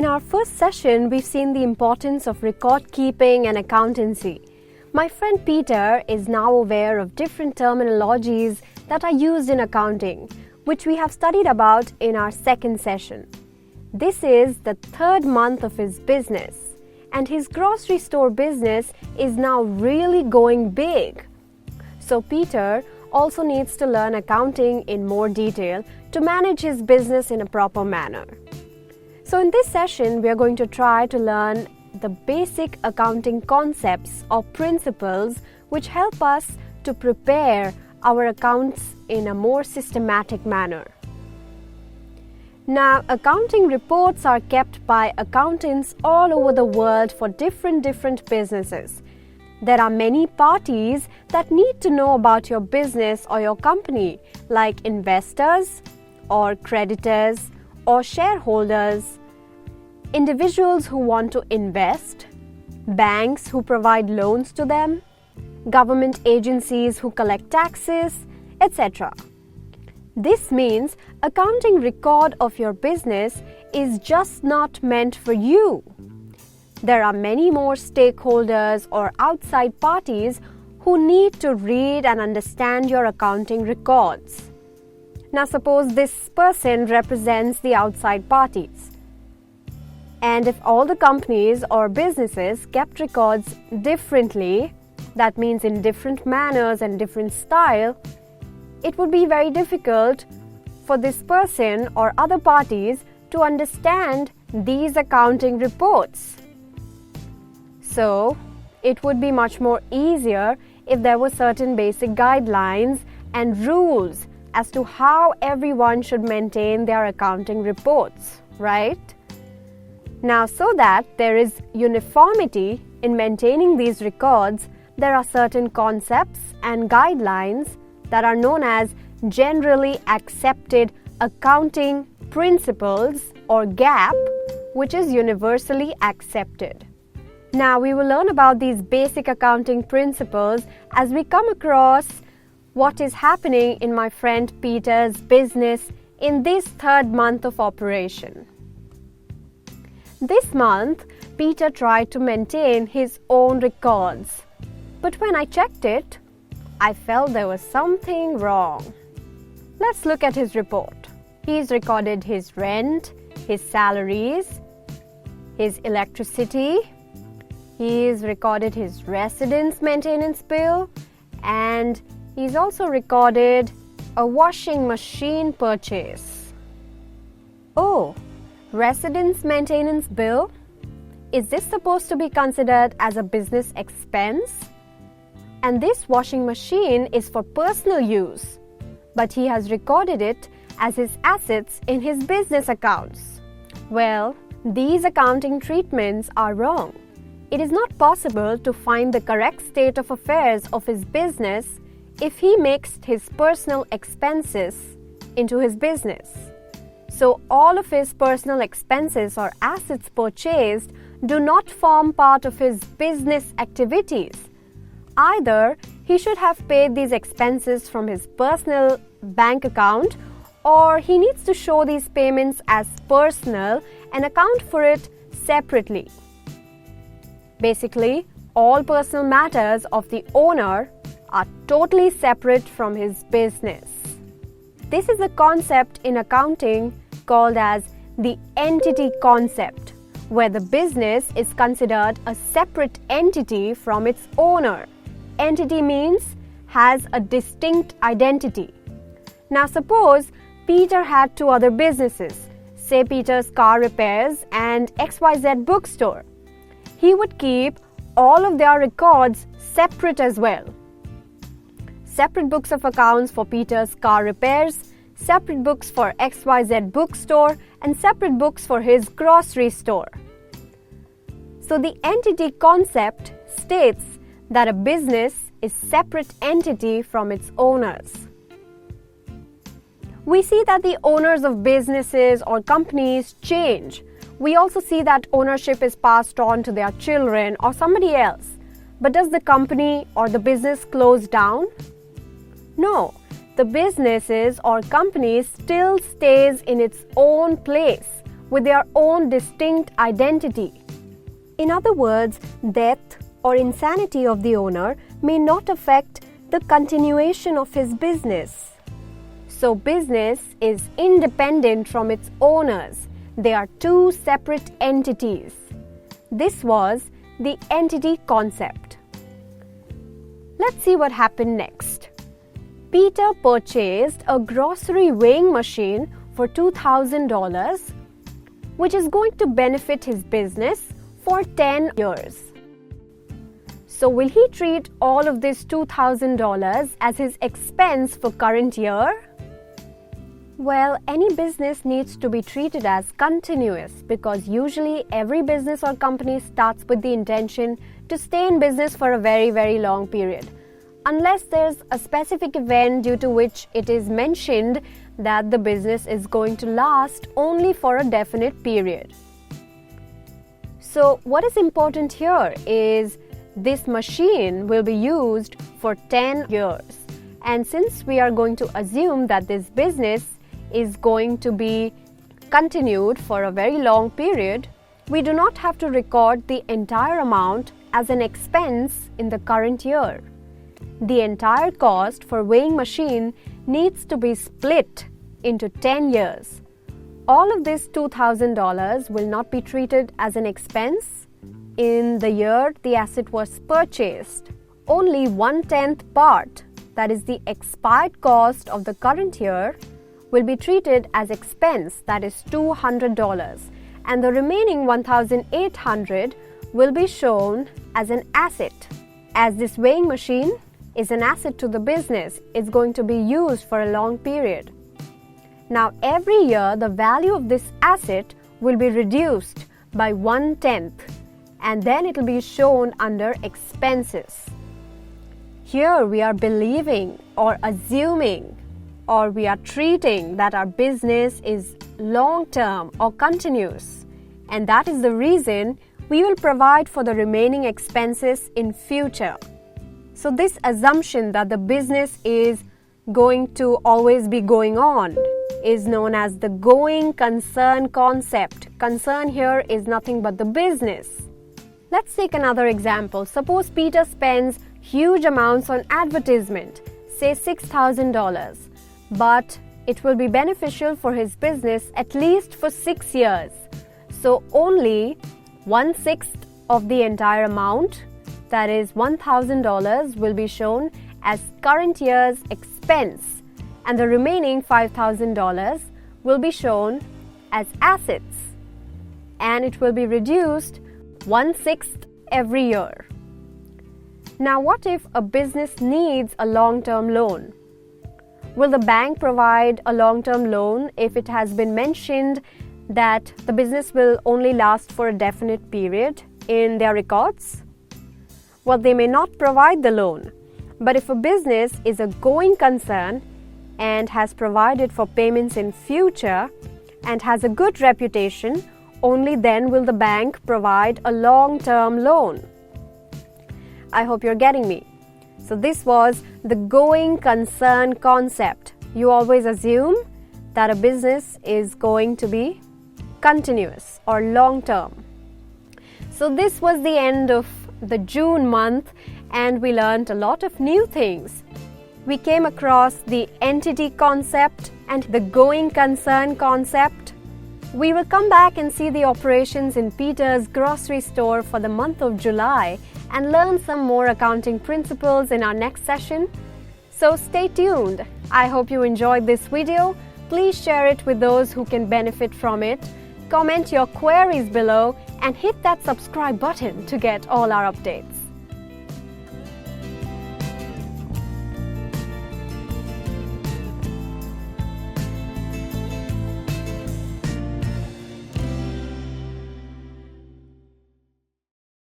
In our first session, we've seen the importance of record keeping and accountancy. My friend Peter is now aware of different terminologies that are used in accounting, which we have studied about in our second session. This is the third month of his business, and his grocery store business is now really going big. So Peter also needs to learn accounting in more detail to manage his business in a proper manner. So in this session, we are going to try to learn the basic accounting concepts or principles which help us to prepare our accounts in a more systematic manner. Now, accounting reports are kept by accountants all over the world for different businesses. There are many parties that need to know about your business or your company, like investors or creditors or shareholders, individuals who want to invest, banks who provide loans to them, government agencies who collect taxes, etc. This means accounting record of your business is just not meant for you. There are many more stakeholders or outside parties who need to read and understand your accounting records. Now suppose this person represents the outside parties. And if all the companies or businesses kept records differently, that means in different manners and different style, it would be very difficult for this person or other parties to understand these accounting reports. So, it would be much more easier if there were certain basic guidelines and rules as to how everyone should maintain their accounting reports, right? Now, so that there is uniformity in maintaining these records, there are certain concepts and guidelines that are known as generally accepted accounting principles or GAAP, which is universally accepted. Now, we will learn about these basic accounting principles as we come across what is happening in my friend Peter's business in this third month of operation. This month, Peter tried to maintain his own records. But when I checked it, I felt there was something wrong. Let's look at his report. He's recorded his rent, his salaries, his electricity. He's recorded his residence maintenance bill, and he's also recorded a washing machine purchase. Oh, residence maintenance bill? Is this supposed to be considered as a business expense? And this washing machine is for personal use, but he has recorded it as his assets in his business accounts. Well, these accounting treatments are wrong. It is not possible to find the correct state of affairs of his business if he mixed his personal expenses into his business. So all of his personal expenses or assets purchased do not form part of his business activities. Either he should have paid these expenses from his personal bank account, or he needs to show these payments as personal and account for it separately. Basically, all personal matters of the owner are totally separate from his business. This is a concept in accounting called as the entity concept, where the business is considered a separate entity from its owner. Entity means has a distinct identity. Now suppose Peter had two other businesses, say Peter's car repairs and XYZ bookstore. He would keep all of their records separate as well. Separate books of accounts for Peter's car repairs, separate books for XYZ bookstore, and separate books for his grocery store. So the entity concept states that a business is a separate entity from its owners. We see that the owners of businesses or companies change. We also see that ownership is passed on to their children or somebody else. But does the company or the business close down? No, the businesses or company still stays in its own place with their own distinct identity. In other words, death or insanity of the owner may not affect the continuation of his business. So business is independent from its owners. They are two separate entities. This was the entity concept. Let's see what happened next. Peter purchased a grocery weighing machine for $2,000, which is going to benefit his business for 10 years. So will he treat all of this $2,000 as his expense for current year? Well, any business needs to be treated as continuous because usually every business or company starts with the intention to stay in business for a very, very long period. Unless there's a specific event due to which it is mentioned that the business is going to last only for a definite period. So what is important here is this machine will be used for 10 years. And since we are going to assume that this business is going to be continued for a very long period, we do not have to record the entire amount as an expense in the current year. The entire cost for weighing machine needs to be split into 10 years. All of this $2,000 will not be treated as an expense in the year the asset was purchased. Only 1/10 part, that is the expired cost of the current year, will be treated as expense, that is $200, and the remaining $1,800 will be shown as an asset. As this weighing machine is an asset to the business, it's going to be used for a long period. Now, every year, the value of this asset will be reduced by 1/10, and then it will be shown under expenses. Here, we are believing or assuming or we are treating that our business is long-term or continuous, and that is the reason we will provide for the remaining expenses in future. So this assumption that the business is going to always be going on is known as the going concern concept. Concern here is nothing but the business. Let's take another example. Suppose Peter spends huge amounts on advertisement, say $6,000, but it will be beneficial for his business at least for 6 years. So only 1/6 of the entire amount, that is $1,000, will be shown as current year's expense, and the remaining $5,000 will be shown as assets, and it will be reduced 1/6 every year. Now, what if a business needs a long-term loan? Will the bank provide a long-term loan if it has been mentioned that the business will only last for a definite period in their records? Well, they may not provide the loan. But if a business is a going concern and has provided for payments in future and has a good reputation, only then will the bank provide a long-term loan. I hope you're getting me. So this was the going concern concept. You always assume that a business is going to be continuous or long-term. So this was the end of the June month, and we learned a lot of new things. We came across the entity concept and the going concern concept. We will come back and see the operations in Peter's grocery store for the month of July and learn some more accounting principles in our next session. So stay tuned. I hope you enjoyed this video. Please share it with those who can benefit from it. Comment your queries below and hit that subscribe button to get all our updates.